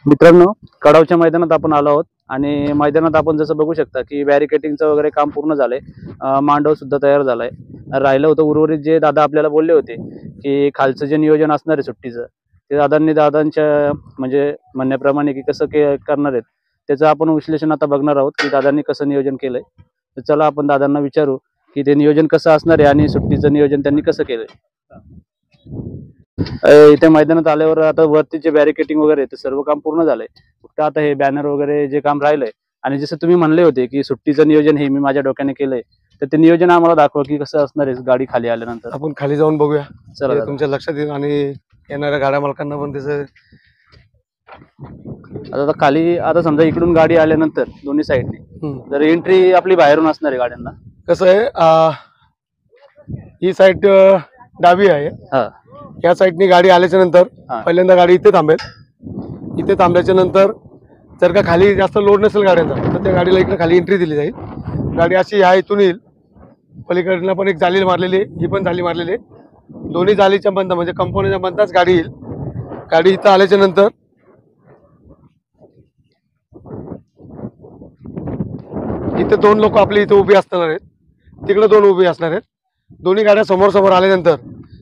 मित्रांनो, कडावच्या मैदानात आपण आलो आहोत आणि मैदानात आपण जसं बघू शकता की बॅरिकेटिंगचं वगैरे काम पूर्ण झालंय. मांडव सुद्धा तयार झालाय. राहिलं होतं उर्वरित जे दादा आपल्याला बोलले होते की खालचं जे नियोजन असणार आहे सुट्टीचं, ते दादांच्या म्हणजे म्हणण्याप्रमाणे की कसं करणार आहेत त्याचं आपण विश्लेषण आता बघणार आहोत की दादांनी कसं नियोजन केलंय. तर चला आपण दादांना विचारू की ते नियोजन कसं असणार आहे आणि सुट्टीचं नियोजन त्यांनी कसं केलंय. इथे मैदानात आल्यावर आता वरती जे बॅरिकेटिंग वगैरे ते सर्व काम पूर्ण झालंय. फक्त आता हे बॅनर वगैरे जे काम राहिलंय आणि जसं तुम्ही म्हणले होते की सुट्टीचं नियोजन हे मी माझ्या डोक्याने केलंय, तर ते नियोजन आम्हाला दाखवा की कसं असणार आहे गाडी खाली आल्यानंतर. आपण खाली जाऊन बघूया, चला तुमच्या लक्षात येईल आणि येणाऱ्या गाड्या मालकांना पण त्याचं. आता खाली आता समजा इकडून गाडी आल्यानंतर दोन्ही साईडने तर एंट्री आपली बाहेरून असणार आहे गाड्यांना. कसं आहे, ही साईड डावी आहे. या साईडनी गाडी आल्याच्या नंतर पहिल्यांदा गाडी इथे थांबेल. इथे थांबल्याच्या नंतर जर का खाली जास्त लोड नसेल गाड्यांचा तर त्या गाडीला इकडे खाली एंट्री दिली जाईल. गाडी अशी ह्या इथून येईल. पलीकडनं पण एक जाली मारलेली, ही पण जाली मारलेली. दोन्ही जालीच्या बंद म्हणजे कंपनीच्या बंदाच गाडी येईल. गाडी इथं आल्याच्या नंतर इथे दोन लोक आपले इथे उभे असणार आहेत, तिकडे दोन उभे असणार आहेत. दोन्ही गाड्या समोर समोर आल्यानंतर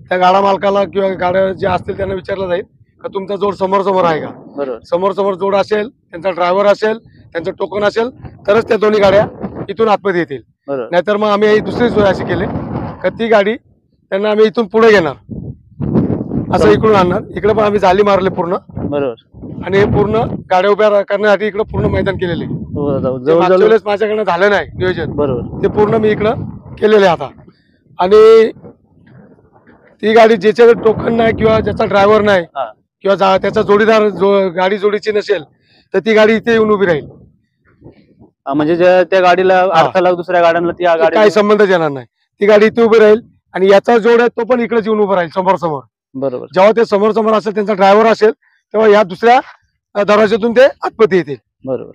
त्या गाडा मालकाला किंवा गाड्या जे असतील त्यांना विचारलं जाईल का तुमचा जोड समोर समोर आहे का. बरोबर. समोर समोर जोड असेल, त्यांचा ड्रायव्हर असेल, त्यांचं टोकन असेल तरच त्या दोन्ही गाड्या इथून आतमध्ये येतील. नाहीतर मग आम्ही दुसरी सोय अशी केली का ती गाडी त्यांना आम्ही इथून पुढे घेणार, असं इकडून आणणार. इकडे पण आम्ही जाली मारले पूर्ण. बरोबर. आणि हे पूर्ण गाड्या उभ्या करण्यासाठी इकडे पूर्ण मैदान केलेले. माझ्याकडनं झालं नाही नियोजन. बरोबर. ते पूर्ण मी इकडं केलेलं आहे आता. आणि ती गाडी ज्याच्याकडे टोकन नाही किंवा ज्याचा ड्रायव्हर नाही किंवा त्याचा जोडीदार गाडी जोडीची नसेल तर ती गाडी इथे येऊन उभी राहील. म्हणजे त्या गाडीला अडथळा दुसऱ्या गाड्यांना ती गाडी काही संबंधच येणार नाही. ती गाडी इथे उभी राहील आणि याचा जोड आहे तो पण इकडेच येऊन उभा राहील समोर समोर. बरोबर. जेव्हा ते समोर समोर असेल, त्यांचा ड्रायव्हर असेल, तेव्हा या दुसऱ्या दरवाज्यातून ते आतमध्ये येतील. बरोबर.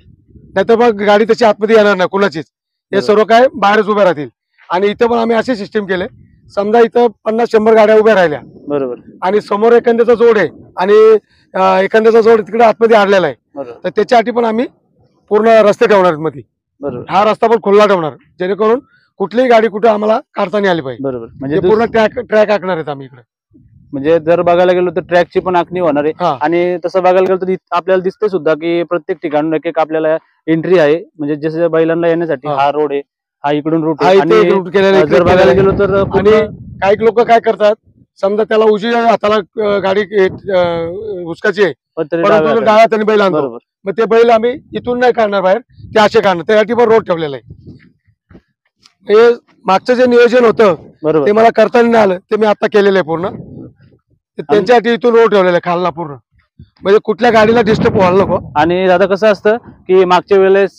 नाहीतर मग गाडी तशी आतमध्ये येणार नाही कुणाचीच. हे सर्व काय बाहेरच उभ्या राहतील. आणि इथं पण आम्ही असे सिस्टीम केले, समजा इथं 50-100 गाड्या उभ्या राहिल्या. बरोबर. आणि समोर एखाद्याचा जोड आहे आणि एखाद्याचा जोड तिकडे आतमध्ये आणलेला आहे, तर त्याच्यासाठी पण आम्ही पूर्ण रस्ते ठेवणार मध्ये. बरोबर. हा रस्ता पण खुल्ला ठेवणार जेणेकरून कुठलीही गाडी कुठे आम्हाला काढता नाही आली पाहिजे. बरोबर. म्हणजे पूर्ण ट्रॅक आखणार आहेत आम्ही इकडे. म्हणजे जर बघायला गेलो तर ट्रॅकची पण आखणी होणार आहे. आणि तसं बघायला गेलो तर आपल्याला दिसतं सुद्धा की प्रत्येक ठिकाणून एक आपल्याला एंट्री आहे. म्हणजे जसं बैलांना येण्यासाठी हा रोड आहे, हा इकडून रूट जर बघायला गेलो तर. आणि काही लोक काय करतात, समजा त्याला उजव्या हाताला गाडी हुसकाची आहे परंतु डाव्या हाताने बैल आणतो, मग ते बैल आम्ही इथून नाही काढणार बाहेर, ते असे काढणार. त्यासाठी पण रोड ठेवलेला आहे. हे मागचं जे नियोजन होतं ते मला करता नाही आलं, ते मी आता केलेलं आहे पूर्ण. त्यांच्यासाठी इथून रोड ठेवलेला आहे खालना पूर्ण, म्हणजे कुठल्या गाडीला डिस्टर्ब व्हायला नको. आणि दादा कसं असतं की मागच्या वेळेस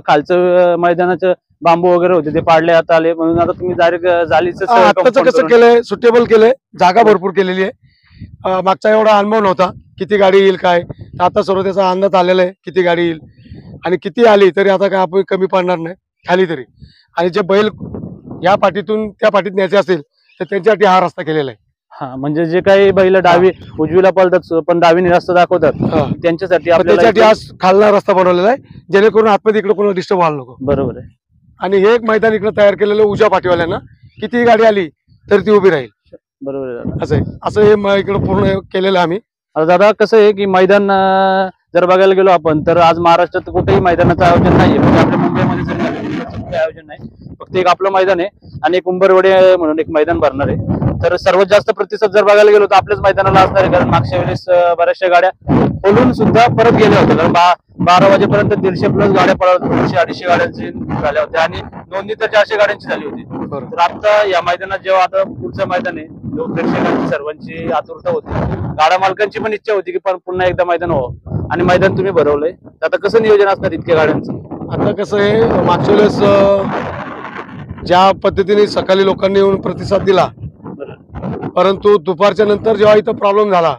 खालचं मैदानाचं बांबू वगैरे होते ते पाडले आता आले, म्हणून आता तुम्ही डायरेक्ट जालीचं आताच कसं केलंय, सुटेबल केलंय, जागा भरपूर केलेली आहे. मागचा एवढा अनुभव नव्हता किती गाडी येईल काय, आता सर्व त्याचा अंदाज आलेला आहे किती गाडी येईल. आणि किती आली तरी आता काय आपण कमी पडणार नाही खाली तरी. आणि जे बैल या पाठीतून त्या पाठीत न्यायचे असेल तर त्यांच्यासाठी हा रस्ता केलेला आहे. म्हणजे जे काही बैल डावी उजवीला पळतात पण डावीने रस्ता दाखवतात त्यांच्यासाठी आज खालना रस्ता बनवलेला आहे जेणेकरून आतमध्ये इकडे कोणाला डिस्टर्ब व्हायला नको. बरोबर आहे. आणि हे एक मैदान इकडे तयार केलेलं उजव्या पाठीवाल्यांना, किती गाडी आली तर ती उभी राहील. बरोबर आहे. असं हे इकडे पूर्ण केलेलं आम्ही. दादा कसं आहे की मैदान जर बघायला गेलो आपण तर आज महाराष्ट्रात कुठेही मैदानाचं आयोजन नाहीये. म्हणजे आपल्या मुंबईमध्ये जर आयोजन नाही, फक्त एक आपलं मैदान आहे आणि एक उंबरवडे म्हणून एक मैदान भरणार आहे. तर सर्वात जास्त प्रतिसाद जर बघायला गेलो तर आपल्याच मैदानाला असणार आहे, कारण मागच्या वेळेस बऱ्याचशा गाड्या बोलून सुद्धा परत गेल्या होत्या. कारण 12 वाजेपर्यंत 150+ गाड्या पळत, 200-250 गाड्यांची झाल्या होत्या आणि नोंदणी तर 400 गाड्यांची झाली होती. तर आता या मैदानात जेव्हा आता पुढचं मैदान आहे, प्रेक्षकांची सर्वांची आतुरता होती, गाडा मालकांची पण इच्छा होती की पुन्हा एकदा मैदान व्हावं आणि मैदान तुम्ही भरवलंय. आता कसं नियोजन असणार इतक्या गाड्यांचं? आता कसं आहे, मागच्या वेळेस ज्या पद्धतीने सकाळी लोकांनी येऊन प्रतिसाद दिला, परंतु दुपारच्या नंतर जेव्हा इथं प्रॉब्लेम झाला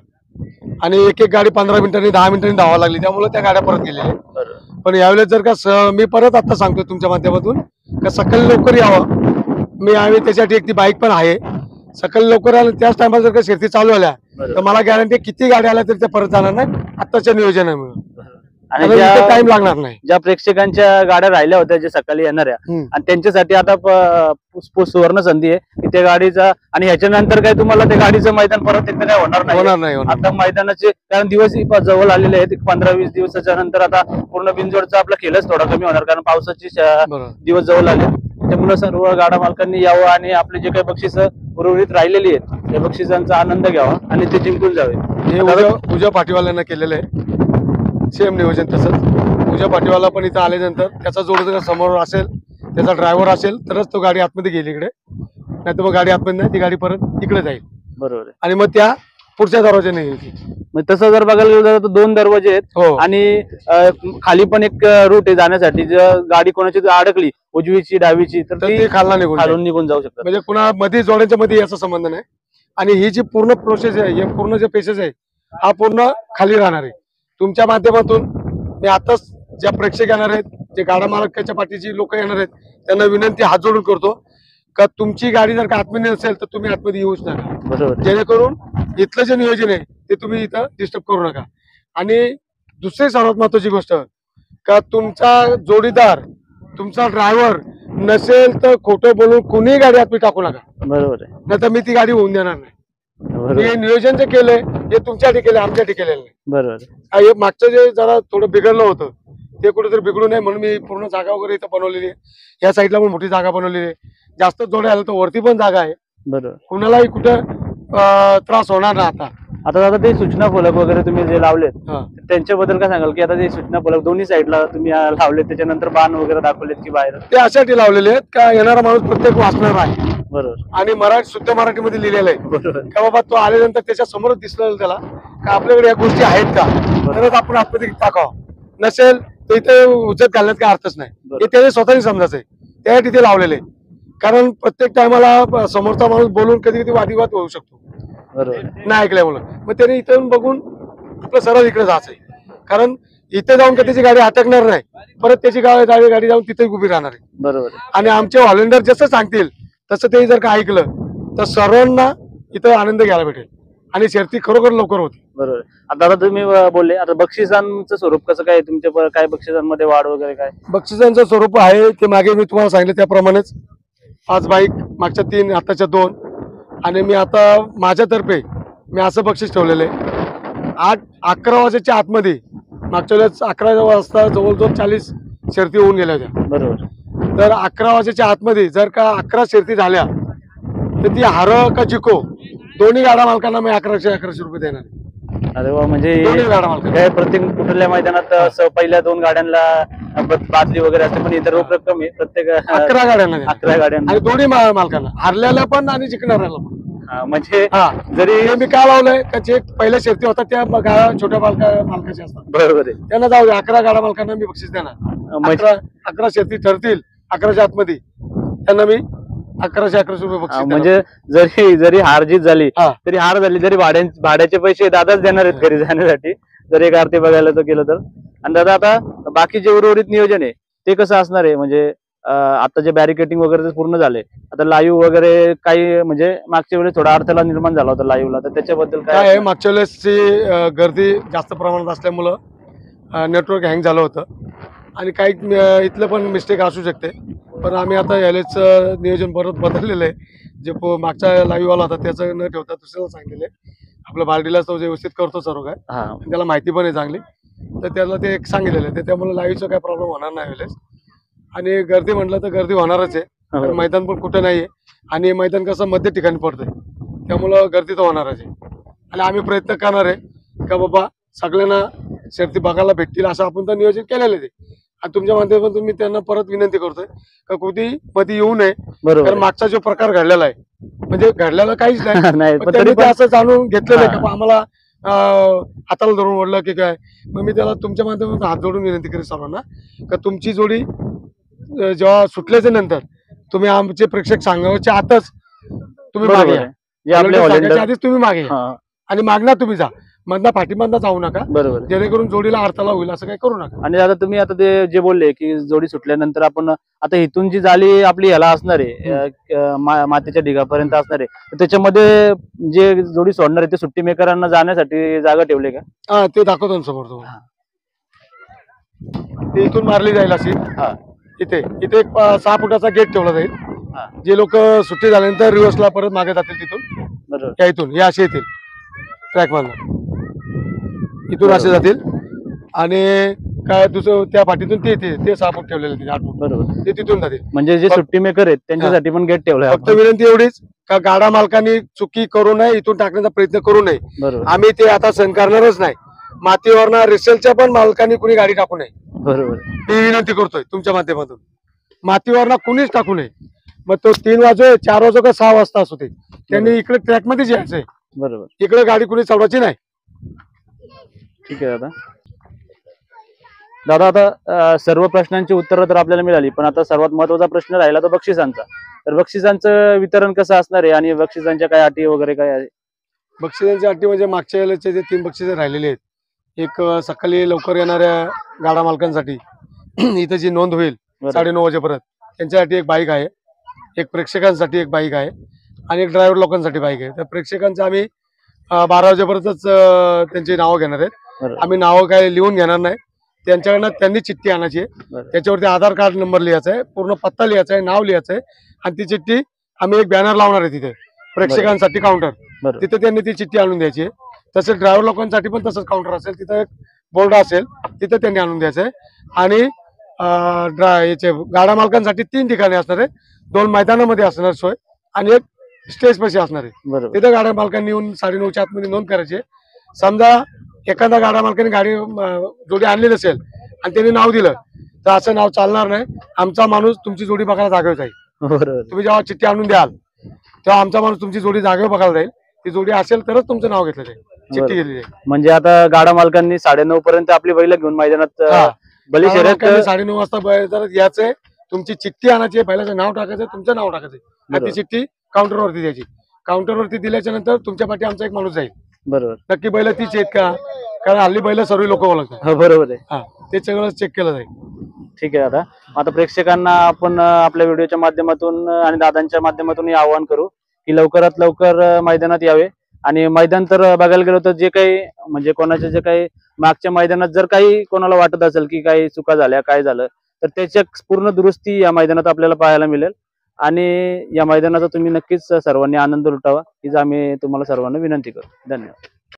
आणि एक गाडी 15 मिनिटांनी 10 मिनिटांनी धावायला लागली, त्यामुळे त्या गाड्या परत गेल्या. पण यावेळेस जर का मी परत आता सांगतो तुमच्या माध्यमातून का सकाळी लवकर यावं. मी यावेळी त्याच्यासाठी एक ती बाईक पण आहे, सकाळी लवकर आलं त्याच टायमाला जर का शर्ती चालू आल्या तर मला गॅरंटी किती गाड्या आल्या तरी त्या परत जाणार नाही आत्ताच्या नियोजनामुळे. आणि टाइम लागणार नाही. ज्या प्रेक्षकांच्या गाड्या राहिल्या होत्या जे सकाळी येणाऱ्या आणि त्यांच्यासाठी आता सुवर्ण संधी आहे की त्या गाडीचा, आणि ह्याच्यानंतर काय तुम्हाला त्या गाडीचं मैदान परत एकदा काय होणार नाही. आता मैदानाचे कारण दिवस जवळ आलेले आहेत, 15-20 दिवसाच्या नंतर आता पूर्ण बिनजोडचा आपला खेळच थोडा कमी होणार कारण पावसाची दिवस जवळ आले. त्यामुळे सर्व गाडा मालकांनी यावं आणि आपले जे काही बक्षीस उर्वरित राहिलेली आहेत त्या बक्षिसांचा आनंद घ्यावा आणि ते जिंकून जावे. हे उजव्या पाठीवाल्यांना केलेलं आहे सेम नियोजन. तसंच उजव्या पाठीवाला पण इथं आल्यानंतर त्याचा जोड जर समोर असेल, त्याचा ड्रायव्हर असेल तरच तो गाडी आतमध्ये गेली इकडे, नाही तर मग गाडी आतमध्ये नाही, ती गाडी परत इकडे जाईल. बरोबर. आणि मग त्या पुढच्या दरवाजाने येईल. तसं जर बघायला गेलं तर 2 दरवाजे आहेत आणि खाली पण एक रूट आहे जाण्यासाठी. जर गाडी कोणाची अडकली उजवीची डावीची तर ती खालून निघून जाऊ शकतात. म्हणजे कुणा मध्ये जोड्यांच्या मध्ये याचा संबंध नाही. आणि ही जी पूर्ण प्रोसेस आहे, हे पूर्ण जे पेसेस आहे हा पूर्ण खाली राहणार आहे. तुमच्या माध्यमातून मी आताच ज्या प्रेक्षक येणार आहेत, जे गाडा मालकाच्या पाठीची लोक येणार आहेत, त्यांना विनंती हात जोडून करतो का तुमची गाडी जर का आतमध्ये नसेल तर तुम्ही आतमध्ये येऊच नका. बरोबर. जेणेकरून इथलं जे नियोजन आहे ते तुम्ही इथं डिस्टर्ब करू नका. आणि दुसरी सर्वात महत्वाची गोष्ट का तुमचा जोडीदार, तुमचा ड्रायव्हर नसेल तर खोटं बोलून कुणीही गाडी आतमध्ये टाकू नका. बरोबर आहे. नाही तर मी ती गाडी होऊन देणार नाही. हे नियोजन जे केलंय हे तुमच्यासाठी केलंय, आमच्यासाठी केलेलं नाही. बरोबर. हे मागचं जे जरा थोडं बिघडलं होतं ते कुठेतरी बिघडू नये म्हणून मी पूर्ण जागा वगैरे इथं बनवलेली आहे. या साईडला पण मोठी जागा बनवलेली आहे. जास्त जोड्या आलं तर वरती पण जागा आहे. बरोबर. कुणालाही कुठं त्रास होणार नाही. आता ते सूचना फलक वगैरे तुम्ही जे लावलेत त्यांच्याबद्दल काय सांगाल की आता ते सूचना फलक दोन्ही साईडला तुम्ही लावलेत, त्याच्यानंतर बाण वगैरे दाखवलेत की बाहेर? ते अशासाठी लावलेले आहेत का येणारा माणूस प्रत्येक वाचणार आहे. बरोबर. आणि शुद्ध मराठीमध्ये लिहिलेलं आहे. बरोबर. का बाबा तो आल्यानंतर त्याच्या समोरच दिसलं त्याला का आपल्याकडे या गोष्टी आहेत का, तरच आपण आतमध्ये टाकावं. नसेल तर इथे उचत घालण्यात काय अर्थच नाही. हे त्याने स्वतःही समजायचंय, त्यासाठी ते लावलेले. कारण प्रत्येक टायमाला समोरचा माणूस बोलून कधी कधी वादिवाद होऊ शकतो. बरोबर. नाही ऐकल्यामुळं मग त्याने इथून बघून आपलं सरळ इकडे जायचंय. कारण इथे जाऊन त्याची गाडी अटकणार नाही, परत त्याची गाडी जाऊन तिथे उभी राहणार आहे. बरोबर. आणि आमचे व्हॉलेंटियर जसं सांगतील तसं ते जर का ऐकलं तर सर्वांना इथं आनंद घ्यायला भेटेल आणि शर्ती खरोखर लवकर होती. बरोबर. आता तुम्ही बोलले आता बक्षिसांचं स्वरूप कसं काय तुमच्या, काय बक्षिसांमध्ये वाढ वगैरे काय? बक्षिसांचं स्वरूप आहे ते मागे मी तुम्हाला सांगितलं त्याप्रमाणेच 5 बाईक, मागच्या 3, आताच्या 2. आणि मी आता माझ्यातर्फे मी असं बक्षीस ठेवलेलं आहे 11 वाजेच्या आतमध्ये. मागच्या वेळेस 11 वाजता जवळजवळ 40 शर्ती होऊन गेल्या होत्या. बरोबर. तर 11 वाजेच्या आतमध्ये जर का 11 शर्ती झाल्या तर ती हार का जिको दोन्ही गाडा मालकांना मी 1100 रुपये देणार. अरे वा. म्हणजे काय प्रत्येक कुठल्या मैदानात पहिल्या 2 गाड्यांना बादली वगैरे असते पण इतर रोख रक्कम आहे प्रत्येक 11 गाड्यांना 11 गाड्यांना आणि दोन्ही मालकांना, हारल्याला पण आणि जिंकणाऱ्याला पण. म्हणजे जरी मी काय लावलंय का जे पहिल्या शर्ती होतात त्या छोट्या मालकाच्या असतात. बरोबर आहे. त्यांना जाऊ दे 11 गाडा मालकांना मी बक्षीस देणार. 11 शर्ती ठरतील 11च्या आतमध्ये त्यांना मी 1111 रुपये बक्षीस. म्हणजे जरी हार जीत झाली तरी हार झाली तरी भाड्याचे पैसे दादाच देणार आहेत घरी जाण्यासाठी जर एक आरती बघायला तर गेलं तर. आणि दादा आता बाकी जे उर्वरित नियोजन आहे ते कसं असणार आहे? म्हणजे आता जे बॅरिकेटिंग वगैरे पूर्ण झाले, आता लाईव्ह वगैरे काही म्हणजे मागच्या वेळेस थोडा अडथळा निर्माण झाला होता लाईव्हला, तर त्याच्याबद्दल काय आहे? मागच्या वेळेसची गर्दी जास्त प्रमाणात असल्यामुळं नेटवर्क हँग झालं होतं आणि काही इथलं पण मिस्टेक असू शकते. पण आम्ही आता यालेच नियोजन परत बदललेलं आहे. जे मागच्या लाईव्हवाला होता त्याचं न ठेवता दुसऱ्याला सांगितलेलं आहे. आपल्या बार्डीला तो व्यवस्थित करतो सर्व काय, त्याला माहिती पण आहे चांगली, तर त्याला ते एक सांगितलेलं आहे. त्यामुळे लाईव्हचं काही प्रॉब्लेम होणार नाही यावेळेस. आणि गर्दी म्हटलं तर गर्दी होणारच आहे, कारण मैदान पण कुठं नाहीये आणि मैदान कसं मध्य ठिकाणी पडतंय, त्यामुळं गर्दी तर होणारच आहे. आणि आम्ही प्रयत्न करणार आहे का बाबा सगळ्यांना शर्ती बघायला भेटतील असं आपण तर नियोजन केलेलं आहे. आणि तुमच्या माध्यमातून मी त्यांना परत विनंती करतोय का कुठे मध्ये येऊ नये. कारण मागचा जो प्रकार घडलेला आहे म्हणजे घडलेला काहीच नाही, पण त्यांनी ते असं जाणून घेतलेलं आहे का आम्हाला हाताला धरून ओढलं की काय. मग मी त्याला तुमच्या माध्यमातून हात जोडून विनंती करेन सर्वांना का तुमची जोडी जेव्हा सुटल्याच्या नंतर तुम्ही आमचे प्रेक्षक सांगायच्या आतच तुम्ही मागे या. आधीच तुम्ही मागे आणि मागणार तुम्ही जा, मधला पाठीमधला जाऊ नका. बरोबर. जेणेकरून जोडीला अडथळा होईल असं काही करू नका. आणि आता तुम्ही आता ते जे बोलले की जोडी सुटल्यानंतर आपण आता इथून जी जाळी आपली ह्याला असणार आहे मातीच्या ढिगापर्यंत असणार आहे, त्याच्यामध्ये जे जोडी सोडणार आहे ते सुट्टी मेकरांना जाण्यासाठी जागा ठेवली का? ते दाखवतो समोर तुम्हाला. ती इथून मारली जाईल अशी. हा. इथे इथे एक 6 फुटाचा गेट ठेवला जाईल. हा. जे लोक सुट्टी झाल्यानंतर रिव्हर्सला परत मागे जातील तिथून, बरोबर. त्या इथून हे असे येतील ट्रॅक मधून, इथून असे जातील. आणि काय दुसरं त्या पाठीतून ते 6 फूट ठेवलेले तिथे 8 फूट बरोबर. ते तिथून जातील. म्हणजे जे सुट्टी मेकर आहेत त्यांच्यासाठी पण गेट ठेवलाय फक्त आपण. विनंती एवढीच का गाडा मालकांनी चुकी करू नये, इथून टाकण्याचा प्रयत्न करू नये. बरोबर. आम्ही ते आता सहन करणारच नाही. मातीवरनं रिसेलच्या पण मालकांनी कुणी गाडी टाकू नये बरोबर. ही विनंती करतोय तुमच्या माध्यमातून. मातीवरनं कुणीच टाकू नये. मग तो 3 वाजो 4 वाजो का 6 वाजता असू दे, त्यांनी इकडे ट्रॅक मध्येच यायचंय. बरोबर. इकडे गाडी कुणी चढवायची नाही. ठीक आहे दादा. दादा आता सर्व प्रश्नांची उत्तरं तर आपल्याला मिळाली, पण आता सर्वात महत्वाचा प्रश्न राहिला तो बक्षिसांचा. तर बक्षिसांचं वितरण कसं असणार आहे आणि बक्षिसांच्या काय अटी वगैरे काय आहे? बक्षिसांची अटी म्हणजे मागच्या वेळेचे जे 3 बक्षिसे राहिलेले आहेत, एक सकाळी लवकर येणाऱ्या गाडा मालकांसाठी इथं जी नोंद होईल 9:30 वाजेपर्यंत त्यांच्यासाठी एक बाईक आहे, एक प्रेक्षकांसाठी एक बाईक आहे आणि एक ड्रायव्हर लोकांसाठी बाईक आहे. तर प्रेक्षकांचं आम्ही 12 वाजेपर्यंतच त्यांची नावं घेणार आहेत. आम्ही नावं काय लिहून घेणार नाही. त्यांच्याकडनं त्यांनी चिठ्ठी आणायची आहे, त्याच्यावरती आधार कार्ड नंबर लिहायचा आहे, पूर्ण पत्ता लिहायचा आहे, नाव लिहायचं आहे आणि ती चिठ्ठी आम्ही एक बॅनर लावणार आहे तिथे प्रेक्षकांसाठी काउंटर, तिथे त्यांनी ती चिठ्ठी आणून द्यायची आहे. तसेच ड्रायव्हर लोकांसाठी पण तसंच काउंटर असेल, तिथं एक बोर्ड असेल, तिथे त्यांनी आणून द्यायचं आहे. आणि याचे गाडा मालकांसाठी 3 ठिकाणी असणार आहे, 2 मैदानामध्ये असणार सोय आणि एक स्टेज पाशी असणार आहे. तिथं गाड्या मालकांनी येऊन 9:30च्या आतमध्ये नोंद करायची. समजा एखादा गाडा मालकाने गाडी जोडी आणली नसेल आणि त्यांनी नाव दिलं तर असं नाव चालणार नाही. आमचा माणूस तुमची जोडी बघायला जागेवर जाईल. तुम्ही जेव्हा चिठ्ठी आणून द्याल तेव्हा आमचा माणूस तुमची जोडी जागेवर बघायला जाईल. ती जोडी असेल तरच तुमचं नाव घेतलं जाईल, चिठ्ठी गेली जाईल. म्हणजे आता गाडा मालकांनी 9:30 पर्यंत आपली बैल घेऊन मैदानात बैल शर्यत 9:30 वाजता जर यायचंय, तुमची चिठ्ठी आणायची, बैलाचं नाव टाकायचं, तुमचं नाव टाकायचं आणि ती चिठ्ठी काउंटरवरती द्यायची. काउंटरवरती दिल्याच्या नंतर तुमच्या पाठी आमचा एक माणूस जाईल. बरोबर. नक्की बैल तीच आहेत का, कारण हल्ली बैल सर्व लोक ओळखतात. बरोबर आहे. हा, ते सगळं चेक केलं जाईल. ठीक आहे दादा. आता प्रेक्षकांना आपण आपल्या व्हिडिओच्या माध्यमातून आणि दादांच्या माध्यमातून हे आवाहन करू की लवकरात लवकर मैदानात यावे. आणि मैदान तर बघायला गेलो तर जे काही म्हणजे कोणाच्या जे काही मागच्या मैदानात जर काही कोणाला वाटत असेल की काही चुका झाल्या काय झालं तर त्याच्या पूर्ण दुरुस्ती या मैदानात आपल्याला पाहायला मिळेल. आणि या मैदानाचा तुम्ही नक्कीच सर्वांनी आनंद लुटावा हीच आम्ही तुम्हाला सर्वांना विनंती करू. धन्यवाद.